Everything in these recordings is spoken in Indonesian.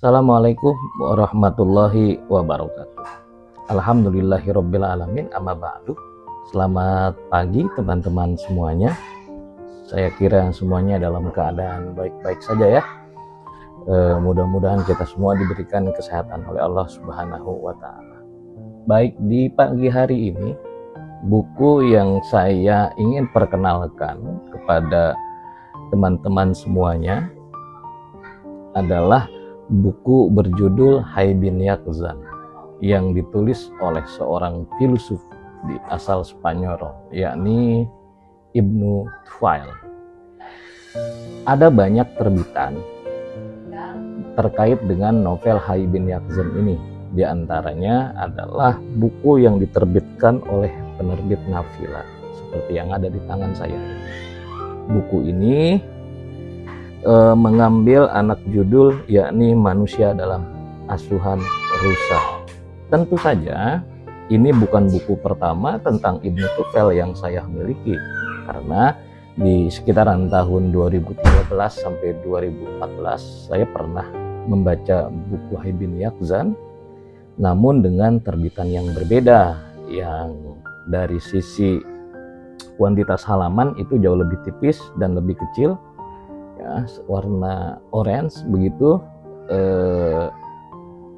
Assalamualaikum warahmatullahi wabarakatuh. Alhamdulillahirabbil alamin, amma ba'du. Selamat pagi teman-teman semuanya. Saya kira semuanya dalam keadaan baik-baik saja ya. Mudah-mudahan kita semua diberikan kesehatan oleh Allah Subhanahu wa taala. Baik, di pagi hari ini buku yang saya ingin perkenalkan kepada teman-teman semuanya adalah buku berjudul Hayy bin Yaqzan yang ditulis oleh seorang filsuf di asal Spanyol, yakni Ibnu Tufail. Ada banyak terbitan terkait dengan novel Hayy bin Yaqzan ini. Di antaranya adalah buku yang diterbitkan oleh penerbit Nafila seperti yang ada di tangan saya. Buku ini mengambil anak judul yakni Manusia dalam Asuhan Rusa. Tentu saja ini bukan buku pertama tentang Ibnu Tufail yang saya miliki, karena di sekitaran tahun 2013 sampai 2014 saya pernah membaca buku Hayy bin Yaqzan, namun dengan terbitan yang berbeda, yang dari sisi kuantitas halaman itu jauh lebih tipis dan lebih kecil ya, warna orange begitu.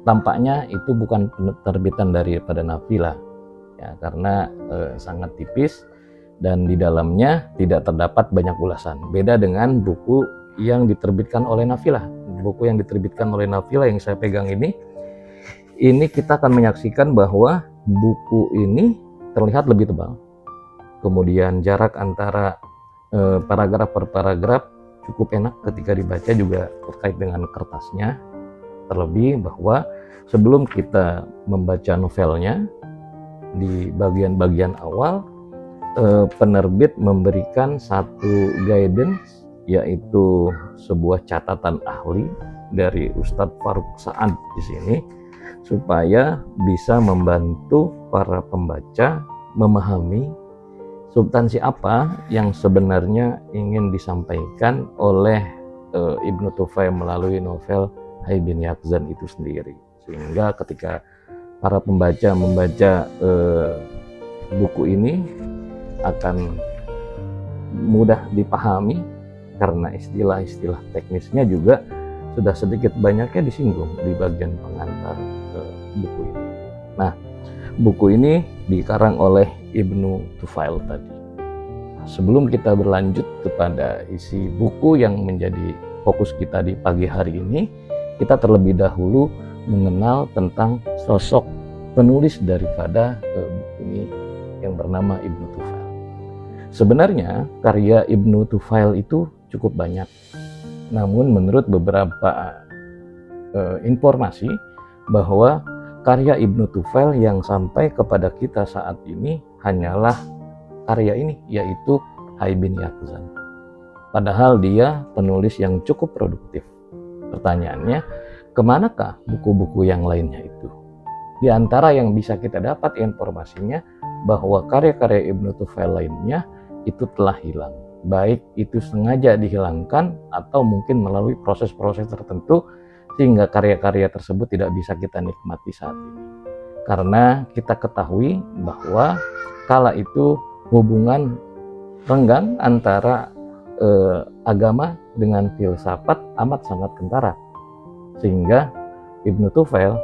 Tampaknya itu bukan terbitan daripada Nafila ya, karena sangat tipis dan di dalamnya tidak terdapat banyak ulasan. Beda dengan buku yang diterbitkan oleh Nafila. Buku yang diterbitkan oleh Nafila yang saya pegang ini kita akan menyaksikan bahwa buku ini terlihat lebih tebal. Kemudian jarak antara paragraf per paragraf cukup enak ketika dibaca juga terkait dengan kertasnya. Terlebih bahwa sebelum kita membaca novelnya, di bagian-bagian awal penerbit memberikan satu guidance, yaitu sebuah catatan ahli dari Ustadz Faruk Saad di sini, supaya bisa membantu para pembaca memahami substansi apa yang sebenarnya ingin disampaikan oleh Ibnu Tufail melalui novel Hayy bin Yaqzan itu sendiri. Sehingga ketika para pembaca membaca buku ini akan mudah dipahami, karena istilah-istilah teknisnya juga sudah sedikit banyaknya disinggung di bagian pengantar buku ini. Nah, buku ini dikarang oleh Ibnu Tufail tadi. Sebelum kita berlanjut kepada isi buku yang menjadi fokus kita di pagi hari ini, kita terlebih dahulu mengenal tentang sosok penulis daripada buku ini yang bernama Ibnu Tufail. Sebenarnya karya Ibnu Tufail itu cukup banyak. Namun menurut beberapa informasi bahwa karya Ibnu Tufail yang sampai kepada kita saat ini hanyalah karya ini, yaitu Hayy bin Yaqzan. Padahal dia penulis yang cukup produktif. Pertanyaannya, kemanakah buku-buku yang lainnya itu? Di antara yang bisa kita dapat informasinya bahwa karya-karya Ibnu Tufail lainnya itu telah hilang. Baik itu sengaja dihilangkan atau mungkin melalui proses-proses tertentu sehingga karya-karya tersebut tidak bisa kita nikmati saat ini. Karena kita ketahui bahwa kala itu hubungan renggang antara agama dengan filsafat amat sangat kentara. Sehingga Ibnu Tufail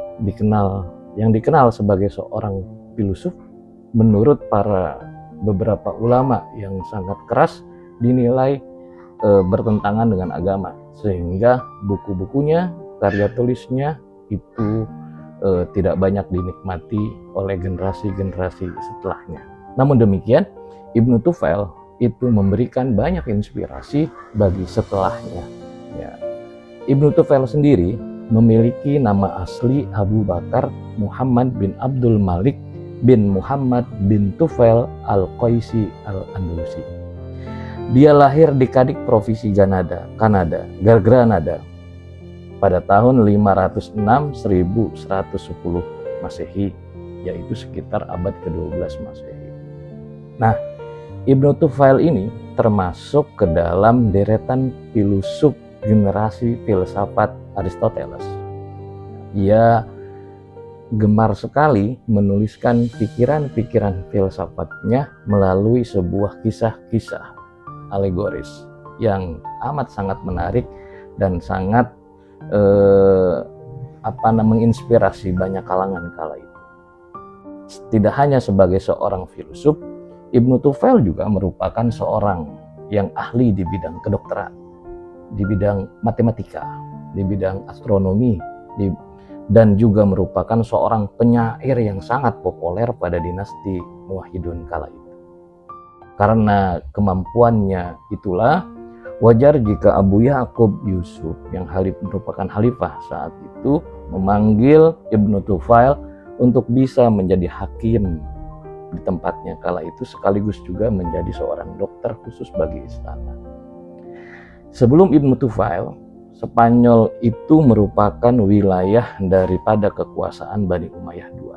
yang dikenal sebagai seorang filsuf, menurut para beberapa ulama yang sangat keras dinilai bertentangan dengan agama, sehingga buku-bukunya, karya tulisnya itu tidak banyak dinikmati oleh generasi-generasi setelahnya. Namun demikian, Ibnu Tufail itu memberikan banyak inspirasi bagi setelahnya. Ya. Ibnu Tufail sendiri memiliki nama asli Abu Bakar Muhammad bin Abdul Malik bin Muhammad bin Tufail al-Qaisi al-Andalusi. Dia lahir di Cardiff, provinsi Kanada, Granada, pada tahun 506-1110 Masehi, yaitu sekitar abad ke-12 Masehi. Nah, Ibnu Tufail ini termasuk ke dalam deretan filsuf generasi filsafat Aristoteles. ia gemar sekali menuliskan pikiran-pikiran filsafatnya melalui sebuah kisah-kisah alegoris yang amat sangat menarik dan sangat menginspirasi banyak kalangan kala itu. Tidak hanya sebagai seorang filsuf, Ibnu Tufail juga merupakan seorang yang ahli di bidang kedokteran, di bidang matematika, di bidang astronomi, dan juga merupakan seorang penyair yang sangat populer pada dinasti Muwahhidun kala itu. Karena kemampuannya itulah wajar jika Abu Ya'qub Yusuf yang merupakan khalifah saat itu memanggil Ibnu Tufail untuk bisa menjadi hakim di tempatnya kala itu, sekaligus juga menjadi seorang dokter khusus bagi istana. Sebelum Ibnu Tufail, Spanyol itu merupakan wilayah daripada kekuasaan Bani Umayyah II.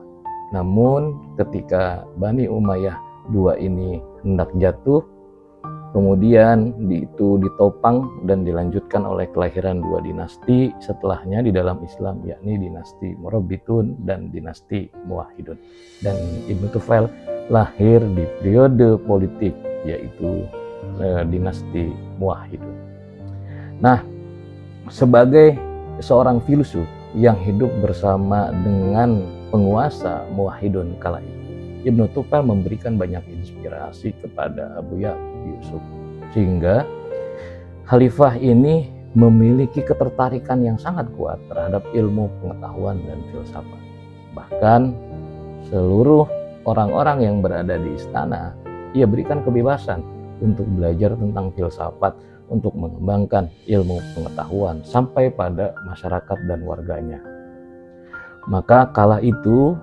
Namun ketika Bani Umayyah II ini hendak jatuh, kemudian itu ditopang dan dilanjutkan oleh kelahiran dua dinasti setelahnya di dalam Islam, yakni dinasti Murabitun dan dinasti Muwahhidun. Dan Ibnu Tufail lahir di periode politik yaitu dinasti Muwahhidun. Nah, sebagai seorang filsuf yang hidup bersama dengan penguasa Muwahhidun kala itu, Ibnu Tufail memberikan banyak inspirasi kepada Abu Ya'qub Yusuf, sehingga khalifah ini memiliki ketertarikan yang sangat kuat terhadap ilmu pengetahuan dan filsafat. Bahkan seluruh orang-orang yang berada di istana, ia berikan kebebasan untuk belajar tentang filsafat, untuk mengembangkan ilmu pengetahuan sampai pada masyarakat dan warganya. Maka kala itu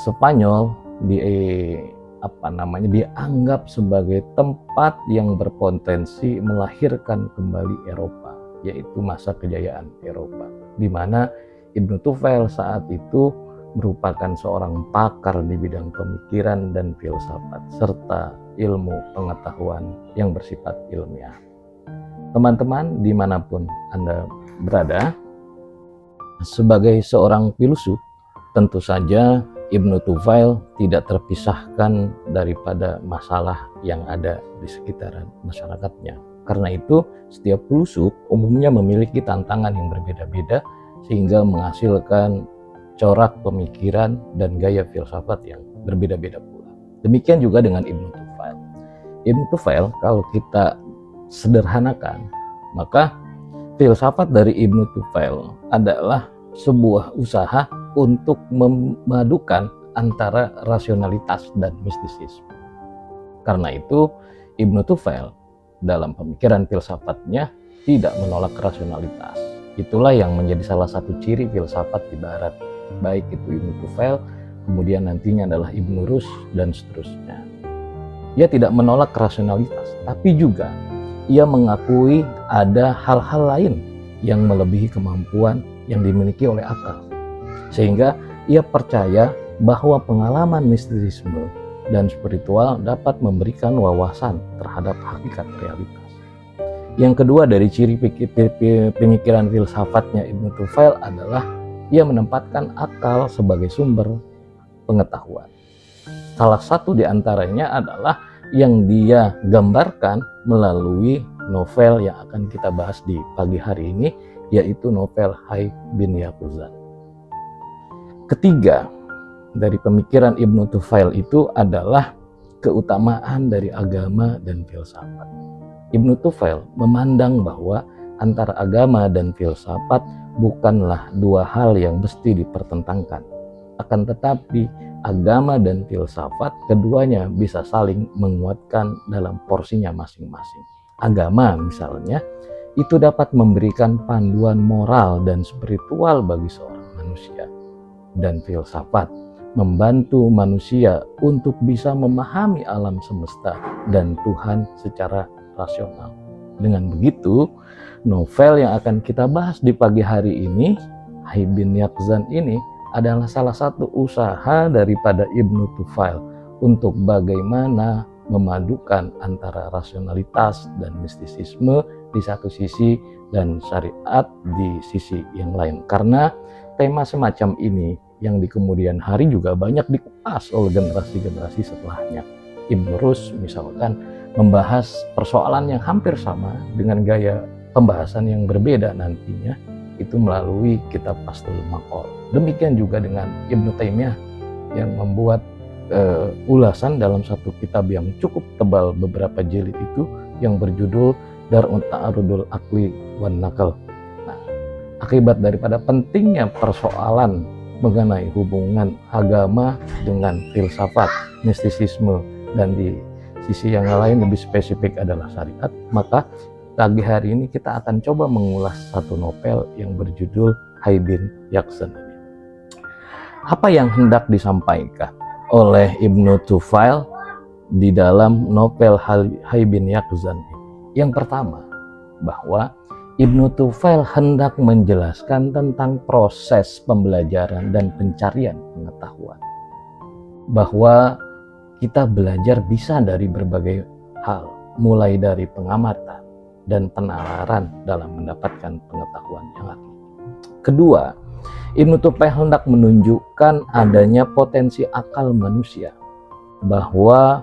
Spanyol dianggap sebagai tempat yang berpotensi melahirkan kembali Eropa, yaitu masa kejayaan Eropa, di mana Ibnu Tufail saat itu merupakan seorang pakar di bidang pemikiran dan filsafat serta ilmu pengetahuan yang bersifat ilmiah. Teman-teman dimanapun Anda berada, sebagai seorang filsuf, tentu saja Ibnu Tufail tidak terpisahkan daripada masalah yang ada di sekitaran masyarakatnya. Karena itu, setiap filsuf umumnya memiliki tantangan yang berbeda-beda sehingga menghasilkan corak pemikiran dan gaya filsafat yang berbeda-beda pula. Demikian juga dengan Ibnu Tufail. Ibnu Tufail kalau kita sederhanakan, maka filsafat dari Ibnu Tufail adalah sebuah usaha untuk memadukan antara rasionalitas dan mistisisme. Karena itu, Ibnu Tufail dalam pemikiran filsafatnya tidak menolak rasionalitas. Itulah yang menjadi salah satu ciri filsafat di Barat, baik itu Ibnu Tufail, kemudian nantinya adalah Ibnu Rushd dan seterusnya. Ia tidak menolak rasionalitas, tapi juga ia mengakui ada hal-hal lain yang melebihi kemampuan yang dimiliki oleh akal. Sehingga ia percaya bahwa pengalaman mistisisme dan spiritual dapat memberikan wawasan terhadap hakikat realitas. Yang kedua dari ciri pemikiran filsafatnya Ibnu Tufail adalah ia menempatkan akal sebagai sumber pengetahuan. Salah satu di antaranya adalah yang dia gambarkan melalui novel yang akan kita bahas di pagi hari ini, yaitu novel Hayy bin Yaqzan. Ketiga dari pemikiran Ibnu Tufail itu adalah keutamaan dari agama dan filsafat. Ibnu Tufail memandang bahwa antara agama dan filsafat bukanlah dua hal yang mesti dipertentangkan. Akan tetapi agama dan filsafat keduanya bisa saling menguatkan dalam porsinya masing-masing. Agama misalnya itu dapat memberikan panduan moral dan spiritual bagi seorang manusia. Dan filsafat membantu manusia untuk bisa memahami alam semesta dan Tuhan secara rasional. Dengan begitu, novel yang akan kita bahas di pagi hari ini, Hayy bin Yaqzan ini, adalah salah satu usaha daripada Ibnu Tufail untuk bagaimana memadukan antara rasionalitas dan mistisisme di satu sisi dan syariat di sisi yang lain. Karena tema semacam ini yang di kemudian hari juga banyak dikupas oleh generasi-generasi setelahnya. Ibn Rushd misalkan membahas persoalan yang hampir sama dengan gaya pembahasan yang berbeda nantinya itu melalui kitab Fathul Maqal. Demikian juga dengan Ibnu Taimiyah yang membuat ulasan dalam satu kitab yang cukup tebal beberapa jilid itu yang berjudul Dar'ut Ta'arudul Aqli wan Naql. Nah, akibat daripada pentingnya persoalan mengenai hubungan agama dengan filsafat, mistisisme, dan di sisi yang lain lebih spesifik adalah syariat, maka pagi hari ini kita akan coba mengulas satu novel yang berjudul Hayy bin Yaqzan. Apa yang hendak disampaikan oleh Ibnu Tufail di dalam novel Hayy bin Yaqzan ini? Yang pertama, bahwa Ibnu Tufail hendak menjelaskan tentang proses pembelajaran dan pencarian pengetahuan. Bahwa kita belajar bisa dari berbagai hal, mulai dari pengamatan dan penalaran dalam mendapatkan pengetahuan yang hakiki. Kedua, Ibnu Tufail hendak menunjukkan adanya potensi akal manusia, bahwa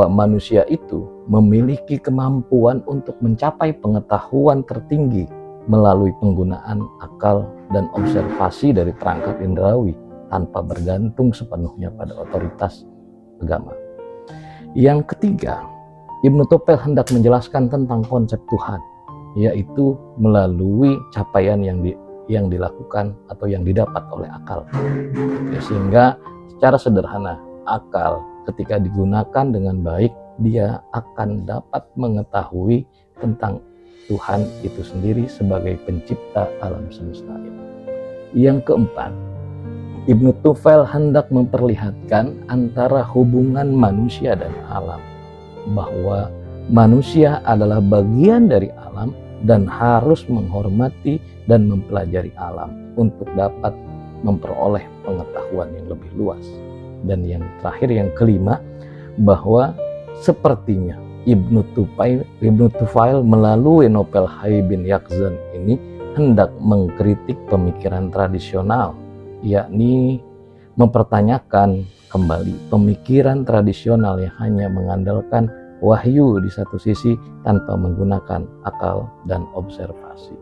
manusia itu memiliki kemampuan untuk mencapai pengetahuan tertinggi melalui penggunaan akal dan observasi dari perangkat indrawi tanpa bergantung sepenuhnya pada otoritas agama. Yang ketiga, Ibnu Tufail hendak menjelaskan tentang konsep Tuhan, yaitu melalui capaian yang dilakukan atau yang didapat oleh akal. Sehingga secara sederhana, akal ketika digunakan dengan baik, dia akan dapat mengetahui tentang Tuhan itu sendiri sebagai pencipta alam semesta ini. Yang keempat, Ibnu Tufail hendak memperlihatkan antara hubungan manusia dan alam, bahwa manusia adalah bagian dari alam dan harus menghormati dan mempelajari alam untuk dapat memperoleh pengetahuan yang lebih luas. Dan yang terakhir, yang kelima, bahwa sepertinya Ibnu Tufail melalui novel Hayy bin Yaqzan ini hendak mengkritik pemikiran tradisional, yakni mempertanyakan kembali pemikiran tradisional yang hanya mengandalkan wahyu di satu sisi tanpa menggunakan akal dan observasi.